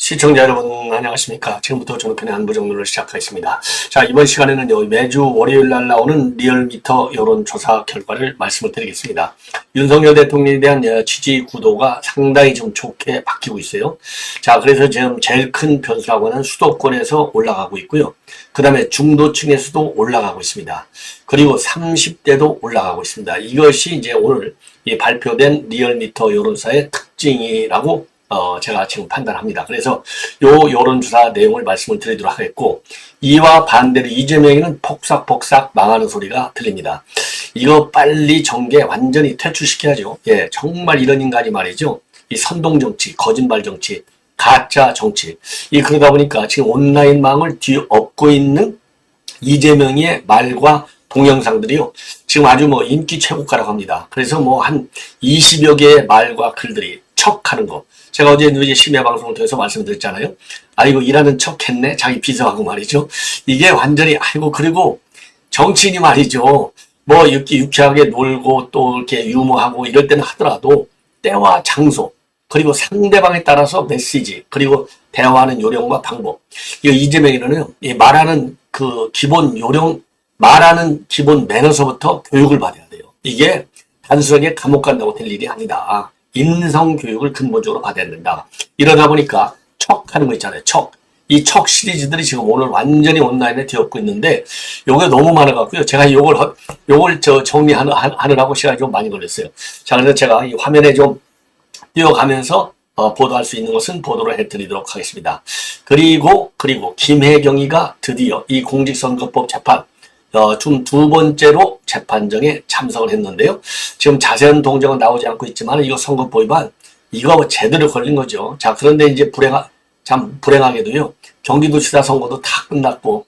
시청자 여러분 안녕하십니까. 지금부터 종편의 안부정론을 시작하겠습니다. 자, 이번 시간에는요, 매주 월요일 날 나오는 리얼미터 여론조사 결과를 말씀을 드리겠습니다. 윤석열 대통령에 대한 지지 구도가 상당히 좀 좋게 바뀌고 있어요. 자, 그래서 지금 제일 큰 변수라고 하는 수도권에서 올라가고 있고요. 그 다음에 중도층에서도 올라가고 있습니다. 그리고 30대도 올라가고 있습니다. 이것이 이제 오늘 발표된 리얼미터 여론사의 특징이라고 제가 지금 판단합니다. 그래서 요 여론조사 내용을 말씀을 드리도록 하겠고, 이와 반대로 이재명이는 폭삭폭삭 망하는 소리가 들립니다. 이거 빨리 정계 완전히 퇴출시켜야죠. 예, 정말 이런 인간이 말이죠. 이 선동정치, 거짓말 정치, 가짜 정치. 그러다 보니까 지금 온라인망을 뒤엎고 있는 이재명의 말과 동영상들이요, 지금 아주 인기 최고가라고 합니다. 그래서 한 20여 개의 말과 글들이 척하는 거. 제가 어제 심야 방송을 통해서 말씀드렸잖아요. 아이고, 일하는 척 했네. 자기 비서하고 말이죠. 이게 완전히, 그리고 정치인이 말이죠. 이렇게 유쾌하게 놀고 또 이렇게 유머하고 이럴 때는 하더라도 때와 장소, 그리고 상대방에 따라서 메시지, 그리고 대화하는 요령과 방법. 이재명이는 말하는 그 기본 요령, 말하는 기본 매너서부터 교육을 받아야 돼요. 이게 단순하게 감옥 간다고 될 일이 아니다. 인성 교육을 근본적으로 받아야 된다. 이러다 보니까 척하는 거 있잖아요. 이 척 시리즈들이 지금 오늘 완전히 온라인에 뒤엎고 있는데, 요게 너무 많아갖고요. 제가 요걸 정리하느라고 시간이 좀 많이 걸렸어요. 자, 그래서 제가 이 화면에 좀 띄워가면서 보도할 수 있는 것은 보도를 해드리도록 하겠습니다. 그리고 김혜경이가 드디어 이 공직선거법 재판 좀 두 번째로 재판정에 참석을 했는데요. 지금 자세한 동정은 나오지 않고 있지만 이거 선거법 위반, 이거 제대로 걸린 거죠. 자, 그런데 이제 참 불행하게도요, 경기도지사 선거도 다 끝났고,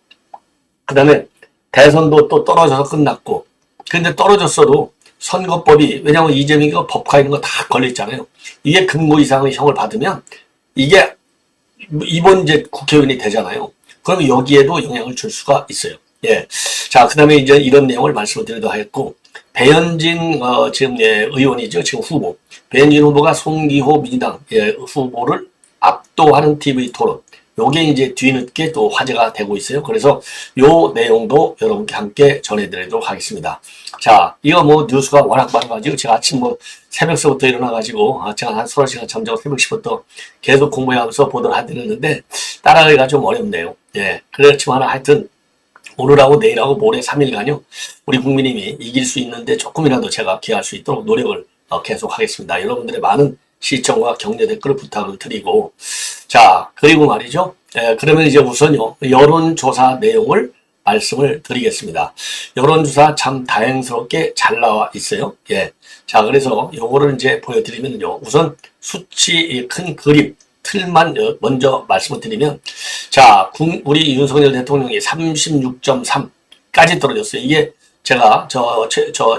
그 다음에 대선도 또 떨어져서 끝났고, 근데 떨어졌어도 선거법이, 왜냐하면 이재명이 법과 있는 거 다 걸려있잖아요. 이게 근무 이상의 형을 받으면 이게 이번 이제 국회의원이 되잖아요. 그럼 여기에도 영향을 줄 수가 있어요. 예. 자, 그 다음에 이제 이런 내용을 말씀을 드리도록 하겠고, 배현진, 지금, 의원이죠. 지금 후보. 배현진 후보가 송기호 민주당, 후보를 압도하는 TV 토론. 요게 이제 뒤늦게 또 화제가 되고 있어요. 그래서 요 내용도 여러분께 함께 전해드리도록 하겠습니다. 자, 이거 뉴스가 워낙 많아가지고, 제가 아침 새벽서부터 일어나가지고, 제가 한 서너 시간 잠자고 새벽 10부터 계속 공부하면서 보도를 해드렸는데, 따라가기가 좀 어렵네요. 예. 그렇지만 하여튼, 오늘하고 내일하고 모레 3일간요, 우리 국민님이 이길 수 있는데 조금이라도 제가 기여할 수 있도록 노력을 계속 하겠습니다. 여러분들의 많은 시청과 격려 댓글을 부탁을 드리고, 자, 그리고 말이죠. 그러면 이제 우선요, 여론조사 내용을 말씀을 드리겠습니다. 여론조사 참 다행스럽게 잘 나와 있어요. 예. 자, 그래서 요거를 이제 보여드리면요, 우선 수치 큰 그림, 틀만 먼저 말씀을 드리면, 자, 우리 윤석열 대통령이 36.3까지 떨어졌어요. 이게 제가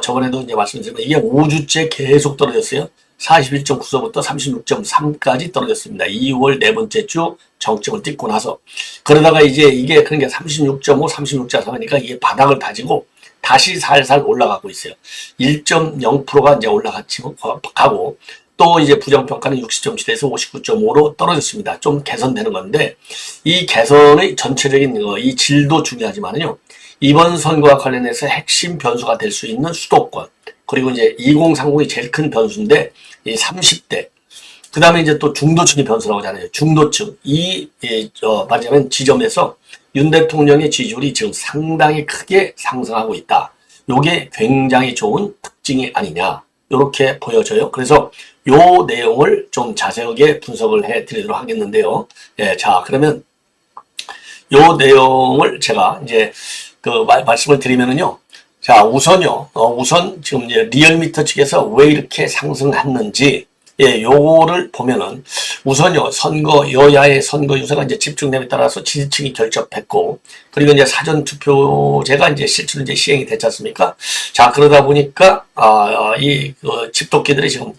저번에도 이제 말씀드렸지만 이게 5주째 계속 떨어졌어요. 41.9서부터 36.3까지 떨어졌습니다. 2월 네 번째 주 정점을 찍고 나서. 그러다가 이제 이게 그러니까 36.5, 36.3 하니까 이게 바닥을 다지고 다시 살살 올라가고 있어요. 1.0%가 이제 가고, 또 이제 부정평가는 60.7에서 59.5로 떨어졌습니다. 좀 개선되는 건데, 이 개선의 전체적인 이 질도 중요하지만요, 이번 선거와 관련해서 핵심 변수가 될 수 있는 수도권, 그리고 이제 2030이 제일 큰 변수인데, 이 30대, 그 다음에 이제 또 중도층이 변수라고 하잖아요. 중도층. 말하자면 지점에서 윤 대통령의 지지율이 지금 상당히 크게 상승하고 있다. 요게 굉장히 좋은 특징이 아니냐, 이렇게 보여져요. 그래서 요 내용을 좀 자세하게 분석을 해 드리도록 하겠는데요. 예, 자, 그러면 요 내용을 제가 이제 말씀을 드리면은요. 자, 우선 지금 이제 리얼미터 측에서 왜 이렇게 상승했는지, 예, 요거를 보면은, 우선요, 여야의 선거 유세가 이제 집중됨에 따라서 지지층이 결집했고, 그리고 이제 사전투표제가 이제 실제로 이제 시행이 됐지 않습니까? 자, 그러다 보니까, 집도끼들이 지금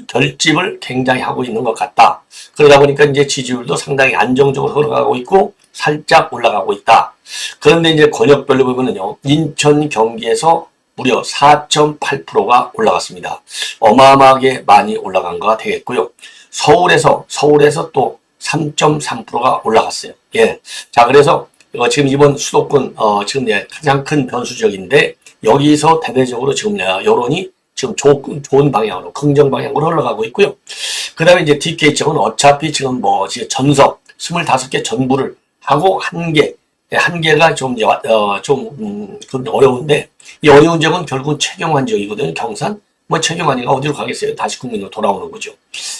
결집을 굉장히 하고 있는 것 같다. 그러다 보니까 이제 지지율도 상당히 안정적으로 흘러가고 있고, 살짝 올라가고 있다. 그런데 이제 권역별로 보면은요, 인천, 경기에서 무려 4.8%가 올라갔습니다. 어마어마하게 많이 올라간 거가 되겠고요. 서울에서 또 3.3%가 올라갔어요. 예. 자, 그래서 지금 이번 수도권 지금 가장 큰 변수적인데 여기서 대대적으로 지금 여론이 지금 좋은 방향으로 긍정 방향으로 흘러가고 있고요. 그다음에 이제 DK 쪽은 어차피 지금 이제 전석 25개 전부를 하고 한 개가 좀 어려운데 이 어려운 지역은 결국은 최경환 지역이거든요. 경산 최경환이가 어디로 가겠어요? 다시 국민으로 돌아오는 거죠.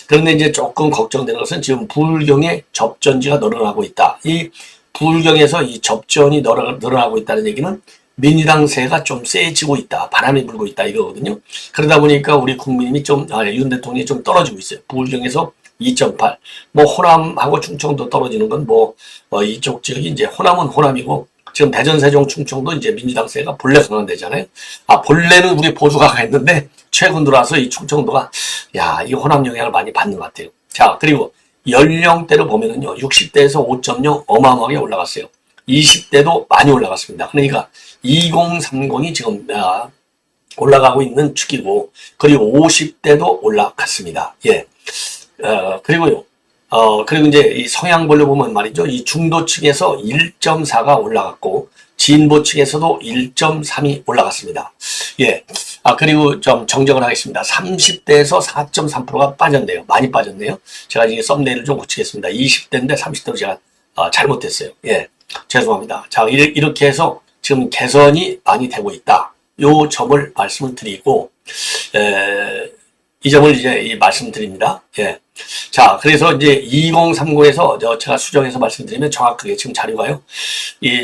그런데 이제 조금 걱정되는 것은 지금 부울경의 접전지가 늘어나고 있다. 이 부울경에서 이 접전이 늘어나고 있다는 얘기는 민주당세가 좀 세지고 있다. 바람이 불고 있다 이거거든요. 그러다 보니까 우리 국민이 윤 대통령이 좀 떨어지고 있어요. 부울경에서 2.8. 호남하고 충청도 떨어지는 건 이쪽 지역이 이제 호남은 호남이고 지금 대전, 세종, 충청도 이제 민주당세가 본래 강한데잖아요. 본래는 우리 보수가 있는데 최근 들어와서 이 충청도가 이 호남 영향을 많이 받는 것 같아요. 자, 그리고 연령대를 보면은요. 60대에서 5.0 어마어마하게 올라갔어요. 20대도 많이 올라갔습니다. 그러니까 2030이 지금 올라가고 있는 축이고 그리고 50대도 올라갔습니다. 예. 그리고요. 그리고 이제 이 성향별로 보면 말이죠. 이 중도층에서 1.4가 올라갔고 진보 층에서도 1.3이 올라갔습니다. 예. 그리고 좀 정정을 하겠습니다. 30대에서 4.3%가 빠졌네요. 많이 빠졌네요. 제가 이제 썸네일을 좀 고치겠습니다. 20대인데 30대로 제가 잘못했어요. 예. 죄송합니다. 자, 이렇게 해서 지금 개선이 많이 되고 있다. 요 점을 말씀을 드리고, 이 점을 이제 말씀드립니다. 예. 자, 그래서 이제 2030에서 제가 수정해서 말씀드리면 정확하게 지금 자료가요.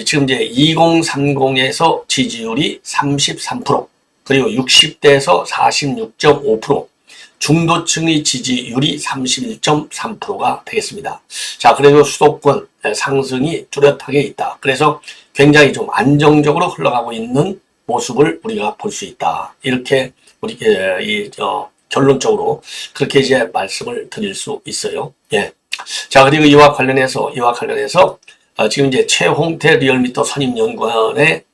지금 이제 2030에서 지지율이 33%, 그리고 60대에서 46.5%, 중도층의 지지율이 31.3%가 되겠습니다. 자, 그래서 수도권 상승이 뚜렷하게 있다. 그래서 굉장히 좀 안정적으로 흘러가고 있는 모습을 우리가 볼 수 있다. 이렇게 우리 결론적으로 그렇게 이제 말씀을 드릴 수 있어요. 예. 자, 그리고 이와 관련해서 지금 이제 최홍태 리얼미터 선임연구원의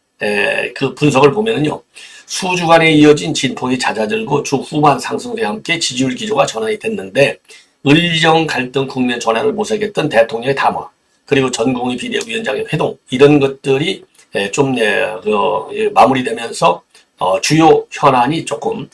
그 분석을 보면은요. 수주간에 이어진 진폭이 잦아들고 주 후반 상승과 함께 지지율 기조가 전환이 됐는데 의정 갈등 국면 전환을 모색했던 대통령의 담화 그리고 전공의 비대위원장의 회동 이런 것들이 좀 마무리되면서 주요 현안이 조금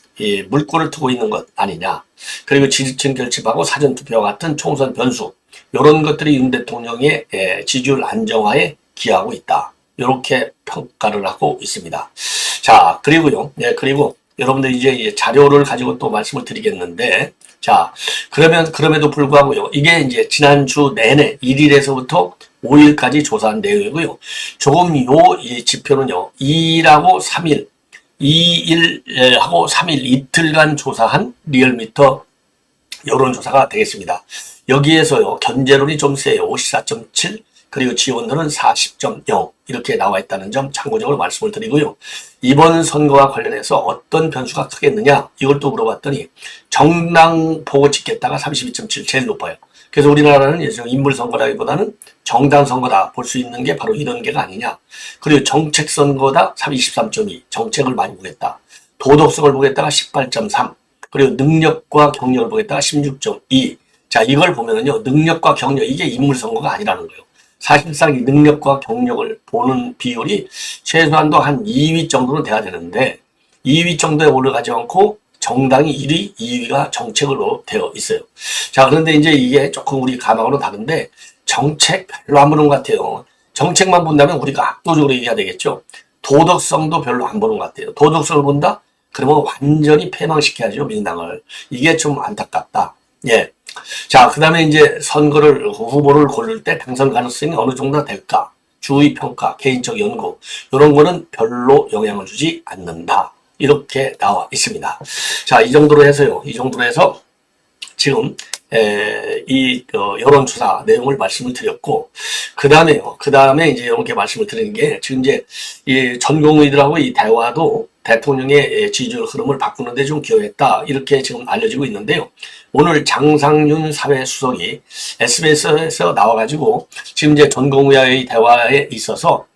물꼬를 트고 있는 것 아니냐. 그리고 지지층 결집하고 사전투표와 같은 총선 변수 이런 것들이 윤 대통령의 지지율 안정화에 기여하고 있다. 이렇게 평가를 하고 있습니다. 자, 그리고요. 그리고 여러분들 이제 자료를 가지고 또 말씀을 드리겠는데, 자, 그럼에도 불구하고요. 이게 이제 지난주 내내 1일에서부터 5일까지 조사한 내용이고요. 조금 이 지표는요. 2일하고 3일, 2일하고 3일 이틀간 조사한 리얼미터 여론조사가 되겠습니다. 여기에서요. 견제론이 좀 세요. 54.7. 그리고 지원도는 40.0 이렇게 나와 있다는 점 참고적으로 말씀을 드리고요. 이번 선거와 관련해서 어떤 변수가 크겠느냐 이걸 또 물어봤더니 정당 보고 찍겠다가 32.7 제일 높아요. 그래서 우리나라는 인물 선거라기보다는 정당 선거다 볼 수 있는 게 바로 이런 게가 아니냐. 그리고 정책 선거다 23.2 정책을 많이 보겠다. 도덕성을 보겠다가 18.3 그리고 능력과 경력을 보겠다가 16.2 자 이걸 보면은요 능력과 경력 이게 인물 선거가 아니라는 거예요. 사실상 이 능력과 경력을 보는 비율이 최소한도 한 2위 정도는 돼야 되는데 2위 정도에 올라가지 않고 정당이 1위, 2위가 정책으로 되어 있어요. 자, 그런데 이제 이게 조금 우리 감각으로 다른데 정책 별로 안 보는 것 같아요. 정책만 본다면 우리가 압도적으로 얘기해야 되겠죠. 도덕성도 별로 안 보는 것 같아요. 도덕성을 본다? 그러면 완전히 패망시켜야죠, 민주당을. 이게 좀 안타깝다. 예. 자, 그 다음에 이제 후보를 고를 때 당선 가능성이 어느 정도 될까? 주의 평가, 개인적 연구, 이런 거는 별로 영향을 주지 않는다. 이렇게 나와 있습니다. 자, 이 정도로 해서요. 지금, 여론조사 내용을 말씀을 드렸고, 그 다음에 이제 이렇게 말씀을 드리는 게, 지금 이제, 이 전공의들하고 이 대화도 대통령의 지지율 흐름을 바꾸는데 좀 기여했다. 이렇게 지금 알려지고 있는데요. 오늘 장상윤 사회수석이 SBS에서 나와가지고, 지금 이제 전공의와의 대화에 있어서,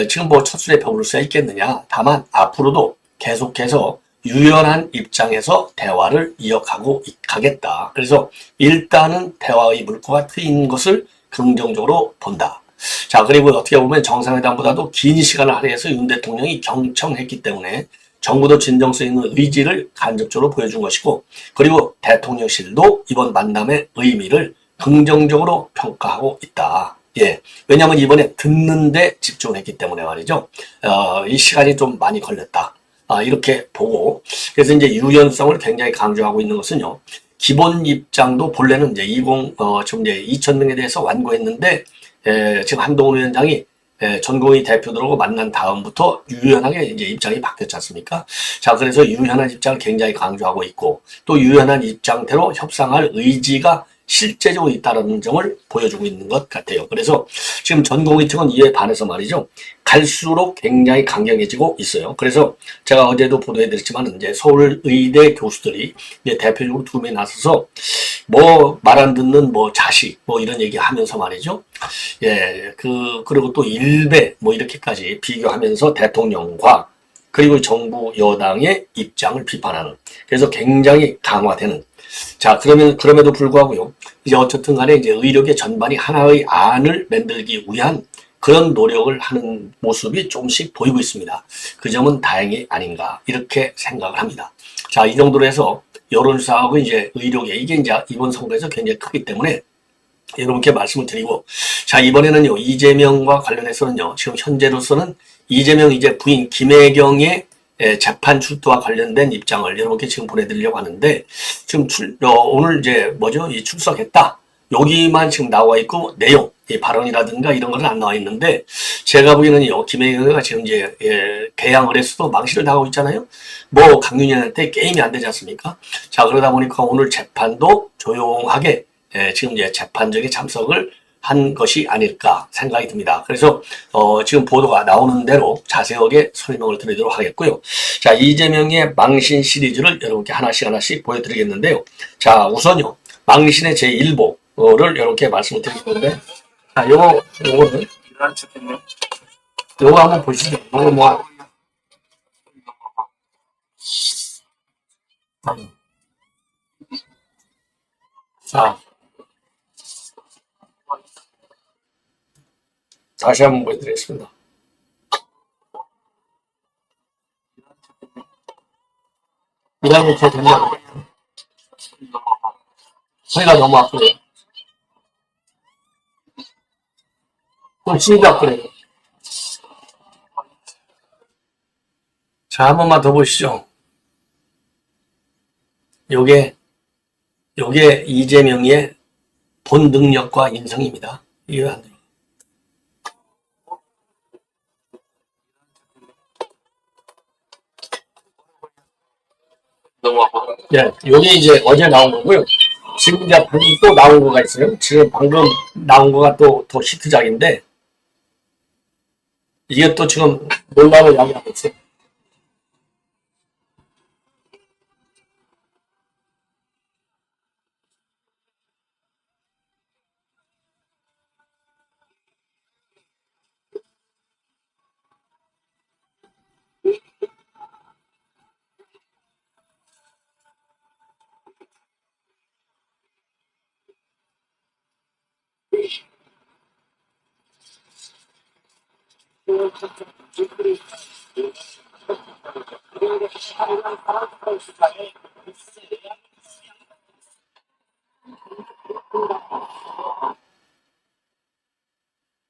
지금 첫 술에 배부를 수 있겠느냐. 다만, 앞으로도 계속해서 유연한 입장에서 대화를 이어가고 가겠다. 그래서 일단은 대화의 물꼬가 트인 것을 긍정적으로 본다. 자, 그리고 어떻게 보면 정상회담보다도 긴 시간을 할애해서 윤 대통령이 경청했기 때문에 정부도 진정성 있는 의지를 간접적으로 보여준 것이고, 그리고 대통령실도 이번 만남의 의미를 긍정적으로 평가하고 있다. 예. 왜냐하면 이번에 듣는데 집중했기 때문에 말이죠. 이 시간이 좀 많이 걸렸다. 이렇게 보고, 그래서 이제 유연성을 굉장히 강조하고 있는 것은요. 기본 입장도 본래는 이제 지금 이제 2,000명에 대해서 완고했는데, 지금 한동훈 위원장이 전공의 대표들하고 만난 다음부터 유연하게 이제 입장이 바뀌었지 않습니까? 자, 그래서 유연한 입장을 굉장히 강조하고 있고, 또 유연한 입장대로 협상할 의지가 실제적으로 있다는 점을 보여주고 있는 것 같아요. 그래서 지금 전공의 측은 이에 반해서 말이죠. 갈수록 굉장히 강경해지고 있어요. 그래서 제가 어제도 보도해드렸지만 이제 서울의대 교수들이 이제 대표적으로 두 명이 나서서 뭐 말 안 듣는 뭐 자식 뭐 이런 얘기 하면서 말이죠. 예, 그리고 또 일배 뭐 이렇게까지 비교하면서 대통령과 그리고 정부 여당의 입장을 비판하는, 그래서 굉장히 강화되는. 자, 그럼에도 불구하고요. 이제 어쨌든 간에 이제 의료계 전반이 하나의 안을 만들기 위한 그런 노력을 하는 모습이 조금씩 보이고 있습니다. 그 점은 다행이 아닌가, 이렇게 생각을 합니다. 자, 이 정도로 해서 여론조사하고 이제 의료계, 이게 이제 이번 선거에서 굉장히 크기 때문에 여러분께 말씀을 드리고, 자, 이번에는요, 이재명과 관련해서는요, 지금 현재로서는 이재명 이제 부인 김혜경의 재판 출두와 관련된 입장을 여러분께 지금 보내드리려고 하는데, 지금 오늘 이제 이 출석했다. 여기만 지금 나와 있고, 내용, 발언이라든가 이런 것은 안 나와 있는데, 제가 보기에는요, 김혜경이가 지금 이제, 개항을 했어도 망신을 당하고 있잖아요? 뭐, 강윤희한테 게임이 안 되지 않습니까? 자, 그러다 보니까 오늘 재판도 조용하게, 지금 이제 재판정에 참석을 한 것이 아닐까 생각이 듭니다. 그래서 지금 보도가 나오는 대로 자세하게 설명을 드리도록 하겠고요. 자, 이재명의 망신 시리즈를 여러분께 하나씩 보여드리겠는데요. 자, 우선요, 망신의 제1보를 여러분께 말씀을 드리겠는데, 자, 요거는 요거 한번 보시죠. 요거 뭐 자, 다시 한번 보여드리겠습니다. 이러면 더 된다. 허리가 너무 아프네요. 좀 심장 그래요. 자, 한 번만 더 보시죠. 요게 이재명의 본 능력과 인성입니다. 이해 안 돼요. 너무 아파. 예, 요게 이제 어제 나온 거고요. 지금 이제 방금 또 나온 거가 있어요. 지금 방금 나온 거가 또 더 히트작인데, 이게 또 지금 논란을 야기하고 있어요.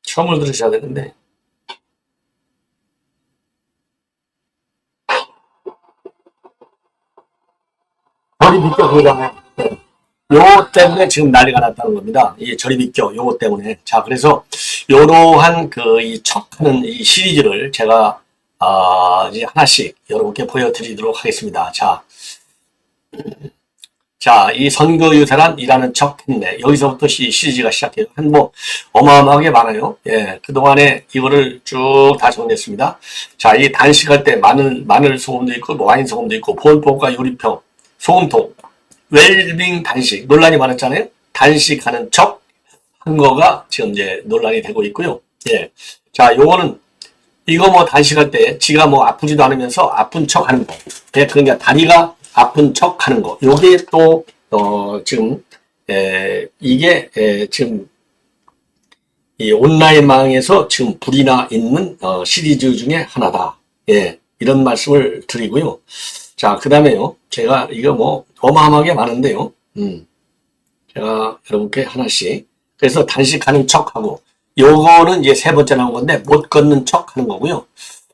처음을 들으셔야 되는데, 저리 비켜, 그러잖아요. 요거 때문에 지금 난리가 났다는 겁니다. 이 저리 비켜, 요거 때문에. 자, 그래서 요러한 이 척하는 이 시리즈를 제가 이제 하나씩 여러분께 보여드리도록 하겠습니다. 자, 이 선거 유세란 일하는 척 했네. 여기서부터 시리즈가 시작해요. 어마어마하게 많아요. 예, 그동안에 이거를 쭉 다 정리했습니다. 자, 이 단식할 때 마늘 소금도 있고, 와인 소금도 있고, 보온법과 요리병, 소금통, 웰빙 단식, 논란이 많았잖아요. 단식하는 척 한 거가 지금 이제 논란이 되고 있고요. 예. 자, 요거는 이거 뭐 단식할 때 지가 뭐 아프지도 않으면서 아픈 척 하는 거. 그러니까 다리가 아픈 척 하는 거. 요게 또, 지금, 이게, 지금, 이 온라인망에서 지금 불이 나 있는, 시리즈 중에 하나다. 예, 이런 말씀을 드리고요. 자, 그 다음에요. 제가 이거 뭐 어마어마하게 많은데요. 제가 여러분께 하나씩. 그래서 단식하는 척하고, 요거는 이제 세 번째 나온 건데, 못 걷는 척 하는 거고요.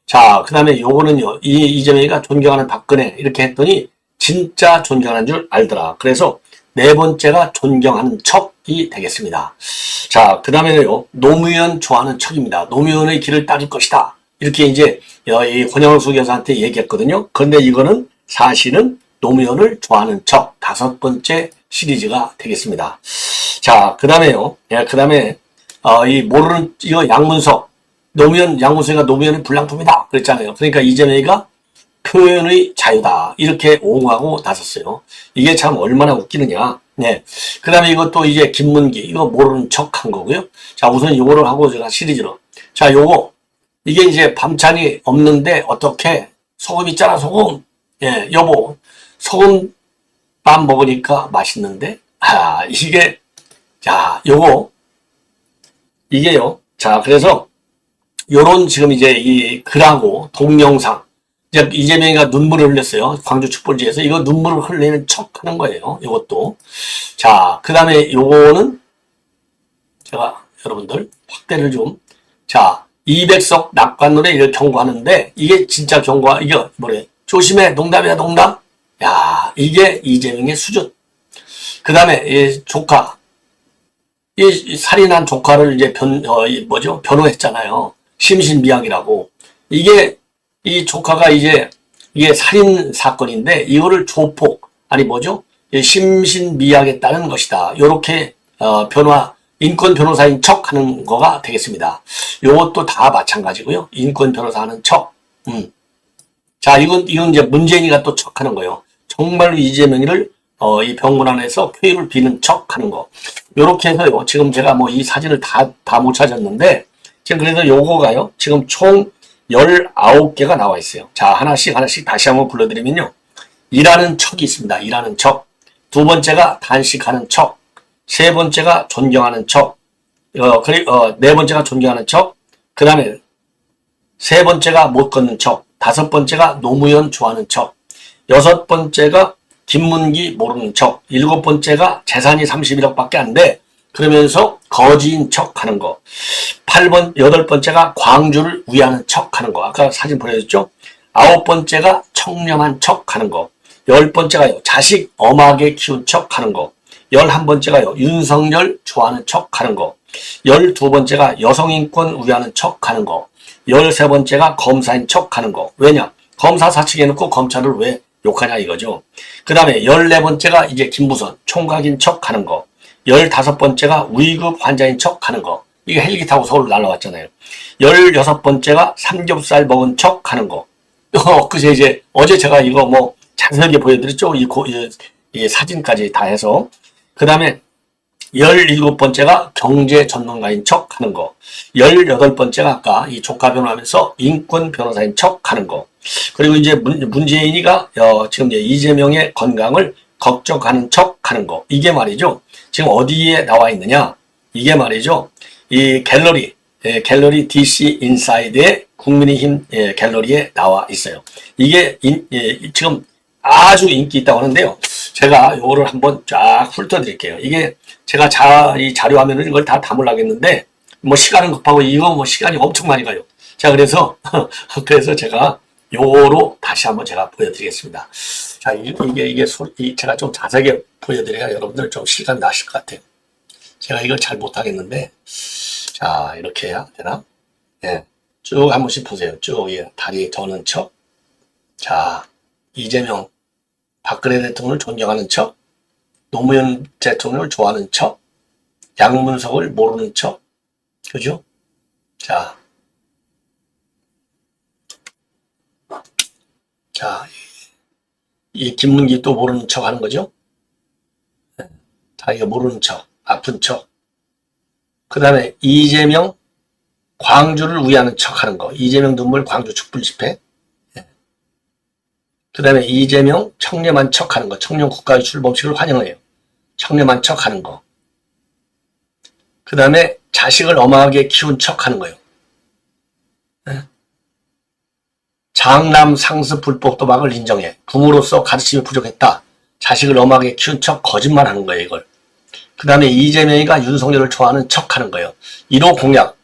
자, 그 다음에 요거는요, 이재명이가 존경하는 박근혜, 이렇게 했더니, 진짜 존경하는 줄 알더라. 그래서 네 번째가 존경하는 척이 되겠습니다. 자, 그 다음에는요, 노무현 좋아하는 척입니다. 노무현의 길을 따를 것이다. 이렇게 이제, 이 권영수 여사한테 얘기했거든요. 그런데 이거는 사실은 노무현을 좋아하는 척, 다섯 번째 시리즈가 되겠습니다. 자, 그 다음에요, 그 다음에, 이거 양문석, 양문석이가 노무현의 불량품이다. 그랬잖아요. 그러니까 이재명이가 표현의 자유다. 이렇게 옹호하고 나섰어요. 이게 참 얼마나 웃기느냐. 네. 그 다음에 이것도 이제 김문기, 이거 모르는 척 한 거고요. 자, 우선 요거를 하고 제가 시리즈로. 자, 이게 이제 반찬이 없는데 어떻게 소금 있잖아, 소금. 예, 여보, 소금밥 먹으니까 맛있는데? 이게요. 자, 그래서 요런 지금 이제 이 글하고 동영상, 이재명이가 눈물을 흘렸어요. 광주 촛불지에서. 이거 눈물을 흘리는 척 하는 거예요. 이것도. 자, 그 다음에 요거는 제가 여러분들 확대를 좀. 자, 200석 낙관론에 이걸 경고하는데 이게 진짜 이게 뭐래. 조심해. 농담이야, 농담. 야, 이게 이재명의 수준. 그 다음에 이 조카. 이 살인한 조카를 이제 변호했잖아요. 심신미약이라고. 이 조카가 이게 살인 사건인데, 이거를 조폭, 심신미약에 따른 것이다. 요렇게, 인권 변호사인 척 하는 거가 되겠습니다. 요것도 다 마찬가지고요. 인권 변호사 하는 척. 자, 이건 이제 문재인이가 또 척 하는 거예요. 정말로 이재명이를, 이 병문 안에서 쾌유를 비는 척 하는 거. 요렇게 해서요. 지금 제가 뭐 이 사진을 다 못 찾았는데, 지금 그래서 요거가요. 지금 총 19개가 나와 있어요. 자, 하나씩 다시 한번 불러드리면요. 일하는 척이 있습니다. 일하는 척. 두 번째가 단식하는 척. 세 번째가 존경하는 척. 네 번째가 존경하는 척. 그 다음에 세 번째가 못 걷는 척. 다섯 번째가 노무현 좋아하는 척. 여섯 번째가 김문기 모르는 척. 일곱 번째가 재산이 31억밖에 안 돼. 그러면서 거지인 척 하는 거. 여덟 번째가 광주를 위하는 척 하는 거. 아까 사진 보내줬죠? 아홉 번째가 청렴한 척 하는 거. 열 번째가요, 자식 엄하게 키운 척 하는 거. 11번째가요, 윤석열 좋아하는 척 하는 거. 12번째가 여성인권 위하는 척 하는 거. 13번째가 검사인 척 하는 거. 왜냐? 검사 사측에 놓고 검찰을 왜 욕하냐 이거죠. 그 다음에 14번째가 이제 김부선 총각인 척 하는 거. 15번째가 위급 환자인 척 하는 거. 이게 헬기 타고 서울 날라왔잖아요. 16번째가 삼겹살 먹은 척 하는 거. 그제 이제 어제 제가 이거 뭐 자세하게 보여드렸죠. 이 사진까지 다 해서. 그 다음에 17번째가 경제 전문가인 척 하는 거. 18번째가 아까 이 조카 변호하면서 인권 변호사인 척 하는 거. 그리고 이제 문재인이가 지금 이제 이재명의 건강을 걱정하는 척 하는 거. 이게 말이죠. 지금 어디에 나와 있느냐. 이게 말이죠. 이 갤러리 DC 인사이드의 국민의힘 갤러리에 나와 있어요. 이게 지금 아주 인기 있다고 하는데요. 제가 요거를 한번 쫙 훑어드릴게요. 이게 제가 이 자료 화면을 이걸 다 담으려고 했는데, 뭐 시간은 급하고 이거 뭐 시간이 엄청 많이 가요. 자, 그래서 제가 요거로 다시 한번 제가 보여드리겠습니다. 자, 제가 좀 자세하게 보여드려야 여러분들 좀 시간 나실 것 같아요. 제가 이걸 잘 못하겠는데, 자, 이렇게 해야 되나? 예. 쭉 한 번씩 보세요. 쭉, 다리 저는 척. 자, 이재명, 박근혜 대통령을 존경하는 척. 노무현 대통령을 좋아하는 척. 양문석을 모르는 척. 그죠? 자, 이 김문기 또 모르는 척 하는 거죠? 자기가 모르는 척, 아픈 척. 그 다음에 이재명 광주를 위하는 척하는 거. 이재명 눈물 광주 촛불 집회. 그 다음에 이재명 청렴한 척하는 거. 청년 국가의 출범식을 환영해요. 청렴한 척하는 거. 그 다음에 자식을 엄하게 키운 척하는 거예요. 장남 상습 불법 도박을 인정해. 부모로서 가르침이 부족했다. 자식을 엄하게 키운 척 거짓말하는 거예요. 이걸. 그 다음에 이재명이가 윤석열을 좋아하는 척하는 거예요. 1호 공약.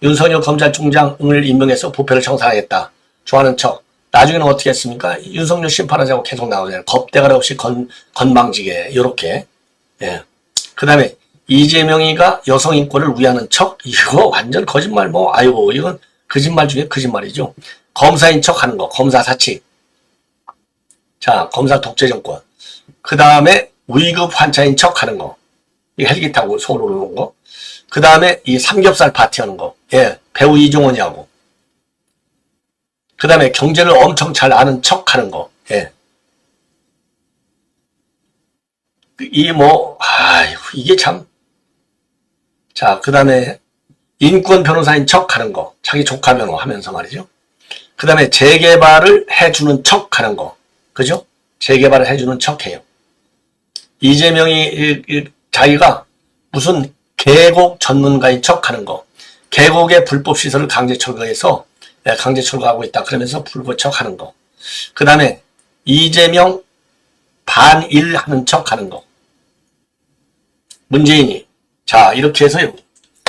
윤석열 검찰총장을 임명해서 부패를 청산하겠다. 좋아하는 척. 나중에는 어떻게 했습니까? 윤석열 심판하자고 계속 나오잖아요. 겁대가리 없이 건방지게 이렇게. 그 다음에 이재명이가 여성 인권을 위하는 척. 이거 완전 거짓말. 아이고 이건 거짓말 중에 거짓말이죠. 검사인 척하는 거. 검사 사칙. 자, 검사 독재 정권. 그 다음에 위급 환자인 척하는 거. 이 헬기 타고 서울 오는 거. 그 다음에 이 삼겹살 파티하는 거. 배우 이종원이하고. 그 다음에 경제를 엄청 잘 아는 척하는 거. 이게 참. 자, 그 다음에 인권 변호사인 척하는 거. 자기 조카 변호 하면서 말이죠. 그 다음에 재개발을 해주는 척하는 거. 그죠? 재개발을 해주는 척해요. 이재명이 자기가 무슨 계곡 전문가인 척하는 거. 계곡의 불법 시설을 강제 철거해서 강제 철거하고 있다. 그러면서 불법 척하는 거. 그 다음에 이재명 반일하는 척하는 거. 문재인이 자 이렇게 해서요.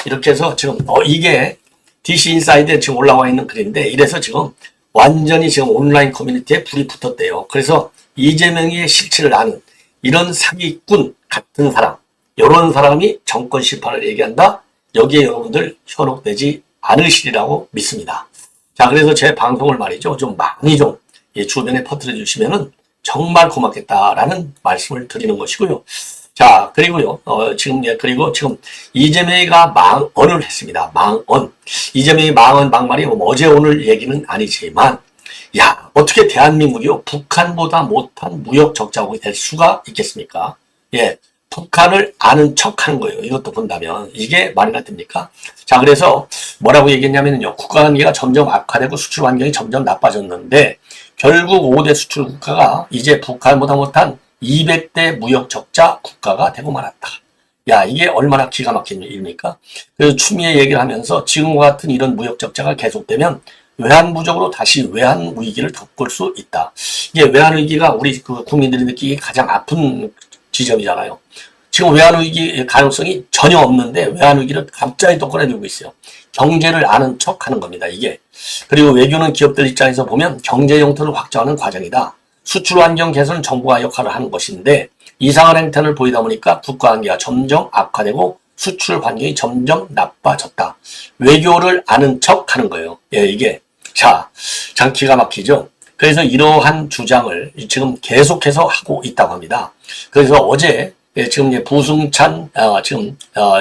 이렇게 해서 지금 이게 DC 인사이드에 지금 올라와 있는 글인데 이래서 지금 완전히 지금 온라인 커뮤니티에 불이 붙었대요. 그래서 이재명의 실체를 아는 이런 사기꾼 같은 사람, 이런 사람이 정권 심판을 얘기한다. 여기에 여러분들 현혹되지 않으시리라고 믿습니다. 자, 그래서 제 방송을 말이죠. 좀 많이 좀 주변에 퍼뜨려 주시면은 정말 고맙겠다라는 말씀을 드리는 것이고요. 자, 그리고요, 그리고 지금 이재명이가 망언을 했습니다. 망언. 이재명이 망언, 막말이 어제 오늘 얘기는 아니지만, 야, 어떻게 대한민국이요, 북한보다 못한 무역 적자국이 될 수가 있겠습니까? 북한을 아는 척 하는 거예요. 이것도 본다면. 이게 말이나 됩니까? 자, 그래서 뭐라고 얘기했냐면요. 국가 관계가 점점 악화되고 수출 환경이 점점 나빠졌는데, 결국 5대 수출 국가가 이제 북한보다 못한 200대 무역 적자 국가가 되고 말았다. 야, 이게 얼마나 기가 막힌 일입니까? 그래서 추미애 얘기를 하면서 지금과 같은 이런 무역 적자가 계속되면 외환부족으로 다시 외환 위기를 겪을 수 있다. 이게 외환 위기가 우리 국민들이 느끼기 가장 아픈 지점이잖아요. 지금 외환 위기 가능성이 전혀 없는데 외환 위기를 갑자기 또 꺼내들고 있어요. 경제를 아는 척 하는 겁니다, 이게. 그리고 외교는 기업들 입장에서 보면 경제 영토를 확장하는 과정이다. 수출 환경 개선은 정부가 역할을 하는 것인데 이상한 행태를 보이다 보니까 국가 관계가 점점 악화되고 수출 환경이 점점 나빠졌다. 외교를 아는 척 하는 거예요. 이게. 자, 참 기가 막히죠? 그래서 이러한 주장을 지금 계속해서 하고 있다고 합니다. 그래서 어제 지금 부승찬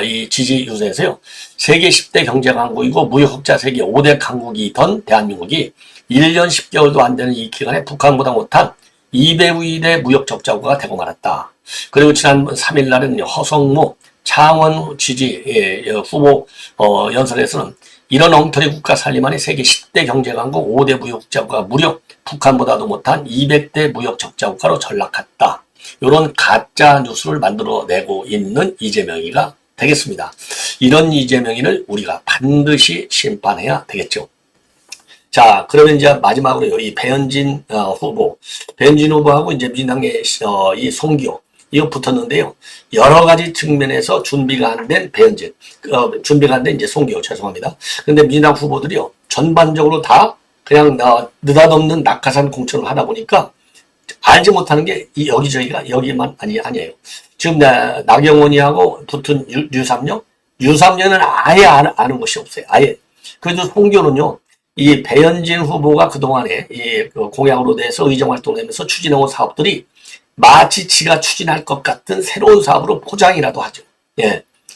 이 지지 유세에서요. 세계 10대 경제 강국이고 무역 흑자 세계 5대 강국이던 대한민국이 1년 10개월도 안 되는 이 기간에 북한보다 못한 202대 무역 적자국가 되고 말았다. 그리고 지난 3일 날은 허성무 창원 지지 후보 연설에서는 이런 엉터리 국가 살림하니 세계 10대 경제 강국 5대 무역 적자국가 무려 북한보다도 못한 200대 무역 적자국가로 전락했다. 이런 가짜 뉴스를 만들어내고 있는 이재명이가 되겠습니다. 이런 이재명이를 우리가 반드시 심판해야 되겠죠. 자, 그러면 이제 마지막으로요, 이 배현진 후보하고 이제 민주당의 이 송기호, 이거 붙었는데요. 여러 가지 측면에서 준비가 안 된 배현진, 준비가 안 된 이제 송기호, 죄송합니다. 근데 민주당 후보들이요, 전반적으로 다 그냥 느닷없는 낙하산 공천을 하다 보니까 알지 못하는 게 여기저기가 여기만 아니에요. 지금 나경원이하고 붙은 유삼연은 아예 아는 것이 없어요. 아예. 그래도 송기호는요, 이 배현진 후보가 그동안에 이 공약으로 대해서 의정활동을 하면서 추진해온 사업들이 마치 지가 추진할 것 같은 새로운 사업으로 포장이라도 하죠.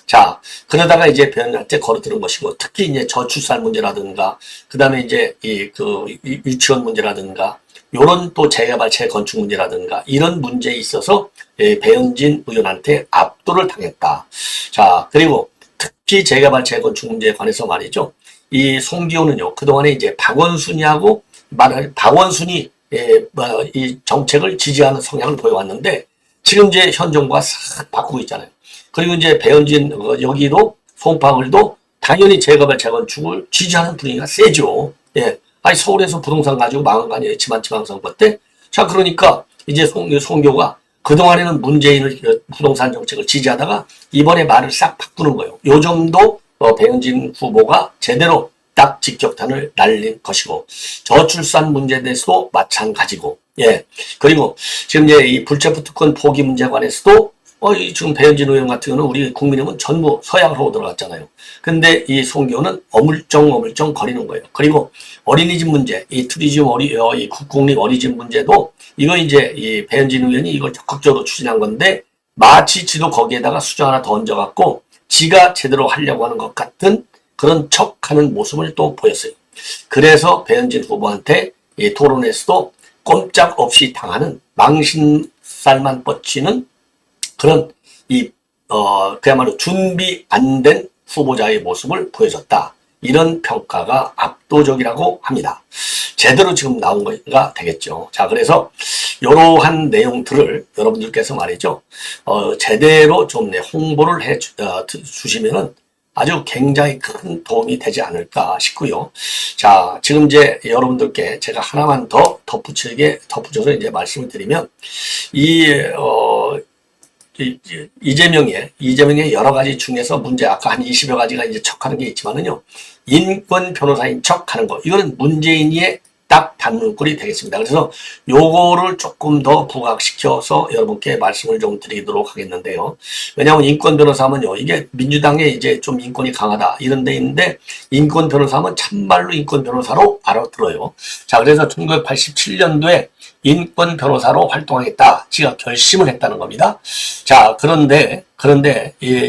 자, 그러다가 이제 배현진한테 걸어드는 것이고, 특히 이제 저출산 문제라든가, 그 다음에 이제 유치원 문제라든가, 요런 또 재개발, 재건축 문제라든가, 이런 문제에 있어서 배현진 의원한테 압도를 당했다. 자, 그리고 특히 재개발, 재건축 문제에 관해서 말이죠. 이 송기호는요, 그동안에 이제 박원순이하고 박원순이 이 정책을 지지하는 성향을 보여왔는데, 지금 이제 현 정부가 싹 바꾸고 있잖아요. 그리고 이제 배현진, 여기도, 송파울도 당연히 재건축을 지지하는 분위기가 세죠. 예. 아니, 서울에서 부동산 가지고 망한 거 아니에요. 지방선거 때. 자, 그러니까 이제 송교가 그동안에는 문재인을 부동산 정책을 지지하다가 이번에 말을 싹 바꾸는 거예요. 요 정도 배현진 후보가 제대로 딱 직격탄을 날린 것이고, 저출산 문제에 대해서도 마찬가지고, 예. 그리고 지금 이제 이 불체포 특권 포기 문제에 관해서도 지금 배현진 의원 같은 경우는 우리 국민의힘은 전부 서약을 하고 들어갔잖아요. 근데 이 송교는 어물쩡 거리는 거예요. 그리고 어린이집 문제, 이 투리즘 이 국공립 어린이집 문제도 이거 이제 이 배현진 의원이 이걸 적극적으로 추진한 건데, 마치 지도 거기에다가 수저 하나 더 얹어갖고 지가 제대로 하려고 하는 것 같은 그런 척하는 모습을 또 보였어요. 그래서 배현진 후보한테 이 토론에서도 꼼짝없이 당하는, 망신살만 뻗치는 그런 그야말로 준비 안 된 후보자의 모습을 보여줬다. 이런 평가가 압도적이라고 합니다. 제대로 지금 나온 거가 되겠죠. 자, 그래서 이러한 내용들을 여러분들께서 말이죠, 제대로 좀 홍보를 해 주시면은 아주 굉장히 큰 도움이 되지 않을까 싶고요. 자, 지금 이제 여러분들께 제가 하나만 더 덧붙여서 이제 말씀을 드리면, 이재명의 여러 가지 중에서 문제, 아까 한 20여 가지가 이제 척하는 게 있지만은요, 인권 변호사인 척하는 거, 이거는 문재인의 딱 단문꼴이 되겠습니다. 그래서 요거를 조금 더 부각시켜서 여러분께 말씀을 좀 드리도록 하겠는데요. 왜냐하면 인권 변호사면요, 이게 민주당에 이제 좀 인권이 강하다 이런 데 있는데, 인권 변호사면 참말로 인권 변호사로 알아들어요. 자, 그래서 1987년도에 인권 변호사로 활동하겠다, 지가 결심을 했다는 겁니다. 자, 그런데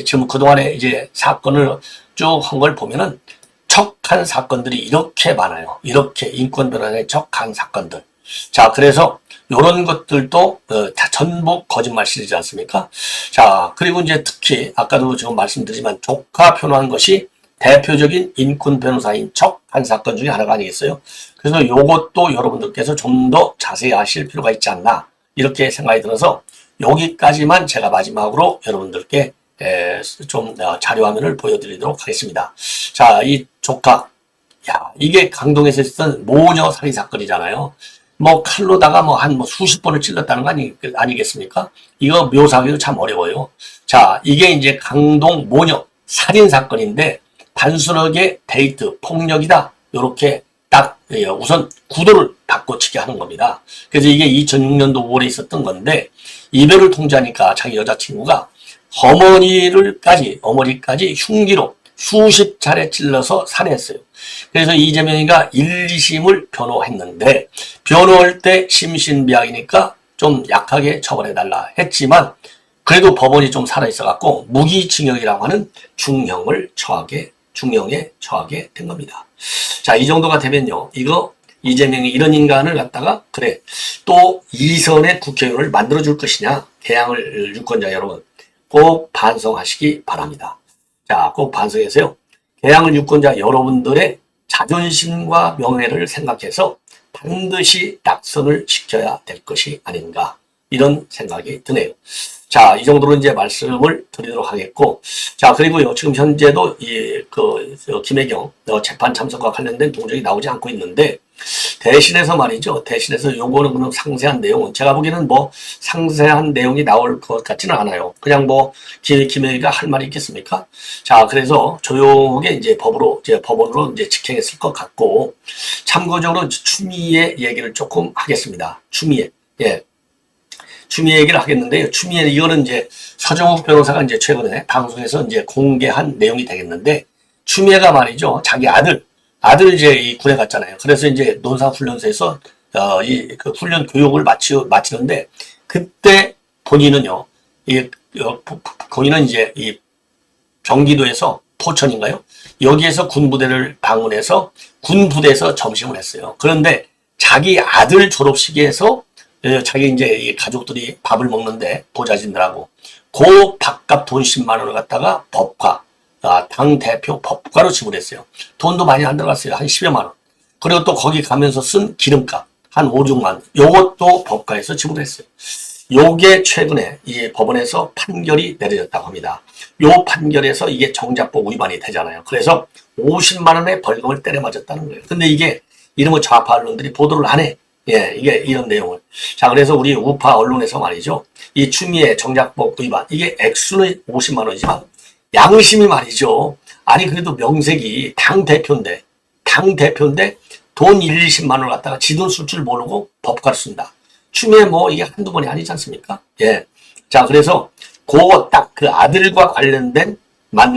지금 그동안에 이제 사건을 쭉 한 걸 보면은 척한 사건들이 이렇게 많아요. 이렇게 인권 변호사에 척한 사건들. 자, 그래서 이런 것들도 다 전부 거짓말이지 않습니까? 자, 그리고 이제 특히 아까도 지금 말씀드리지만 조카 변호한 것이 대표적인 인권 변호사인 척한 사건 중에 하나가 아니겠어요? 그래서 이것도 여러분들께서 좀 더 자세히 아실 필요가 있지 않나, 이렇게 생각이 들어서 여기까지만 제가 마지막으로 여러분들께 좀 자료화면을 보여드리도록 하겠습니다. 자, 이 조카, 이게 강동에서 있었던 모녀 살인 사건이잖아요. 뭐 칼로다가 한 수십 번을 찔렀다는 거 아니겠습니까? 이거 묘사하기도 참 어려워요. 자, 이게 이제 강동 모녀 살인 사건인데, 단순하게 데이트 폭력이다, 요렇게 딱 우선 구도를 바꿔치기 하는 겁니다. 그래서 이게 2006년도 5월에 있었던 건데, 이별을 통지하니까 자기 여자친구가 어머니까지 흉기로 수십 차례 찔러서 살해했어요. 그래서 이재명이가 1, 2심을 변호했는데, 변호할 때 심신미약이니까 좀 약하게 처벌해달라 했지만, 그래도 법원이 좀 살아있어갖고 무기징역이라고 하는 중형에 처하게 된 겁니다. 자, 이 정도가 되면요, 이거 이재명이 이런 인간을 갖다가 그래 또 이선의 국회의원을 만들어줄 것이냐, 개항을 유권자 여러분 꼭 반성하시기 바랍니다. 자, 꼭 반성해서요, 개항을 유권자 여러분들의 자존심과 명예를 생각해서 반드시 낙선을 시켜야 될 것이 아닌가, 이런 생각이 드네요. 자, 이 정도로 이제 말씀을 드리도록 하겠고, 자, 그리고요, 지금 현재도 김혜경 재판 참석과 관련된 동정이 나오지 않고 있는데, 대신해서 말이죠, 요거는 그럼 상세한 내용은, 제가 보기에는 상세한 내용이 나올 것 같지는 않아요. 그냥 김혜경이가 할 말이 있겠습니까? 자, 그래서 조용하게 이제 법원으로 이제 직행했을 것 같고, 참고적으로 추미애 얘기를 조금 하겠습니다. 추미애 얘기를 하겠는데요. 추미애, 이거는 이제 서정욱 변호사가 이제 최근에 방송에서 이제 공개한 내용이 되겠는데, 추미애가 말이죠, 자기 아들 이제 이 군에 갔잖아요. 그래서 이제 논산훈련소에서 그 훈련 교육을 마치는데, 그때 본인은요, 본인은 이제 이 경기도에서 포천인가요? 여기에서 군부대를 방문해서 군부대에서 점심을 했어요. 그런데 자기 아들 졸업식에서 자기 이제 이 가족들이 밥을 먹는데, 보좌진들하고 그 밥값 돈 10만 원을 갖다가 법과 당 대표 법과로 지불했어요. 돈도 많이 안 들어갔어요. 한 10여만 원. 그리고 또 거기 가면서 쓴 기름값 한 5, 6만 원. 요것도 법과에서 지불했어요. 요게 최근에 이 법원에서 판결이 내려졌다고 합니다. 요 판결에서 이게 정자법 위반이 되잖아요. 그래서 50만 원의 벌금을 때려 맞았다는 거예요. 근데 이게 이런 거 좌파 언론들이 보도를 안 해. 예, 이게 이런 내용을. 자, 그래서 우리 우파 언론에서 말이죠. 이 추미애 정자법 위반. 이게 액수는 50만 원이지만 양심이 말이죠. 아니, 그래도 명색이 당대표인데 돈 1, 20만 원을 갖다가 지 돈 쓸 줄 모르고 법과를 쓴다. 추미애 뭐 이게 한두 번이 아니지 않습니까? 예. 자, 그래서 그거 딱 그 아들과 관련된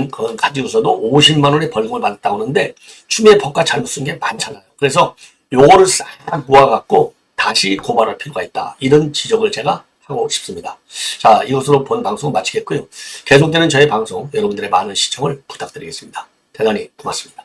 그거 가지고서도 50만 원의 벌금을 받았다고 하는데 추미애 법과 잘못 쓴 게 많잖아요. 그래서 요거를 싹 모아갖고 다시 고발할 필요가 있다. 이런 지적을 제가 하고 싶습니다. 자, 이것으로 본 방송 마치겠고요. 계속되는 저의 방송 여러분들의 많은 시청을 부탁드리겠습니다. 대단히 고맙습니다.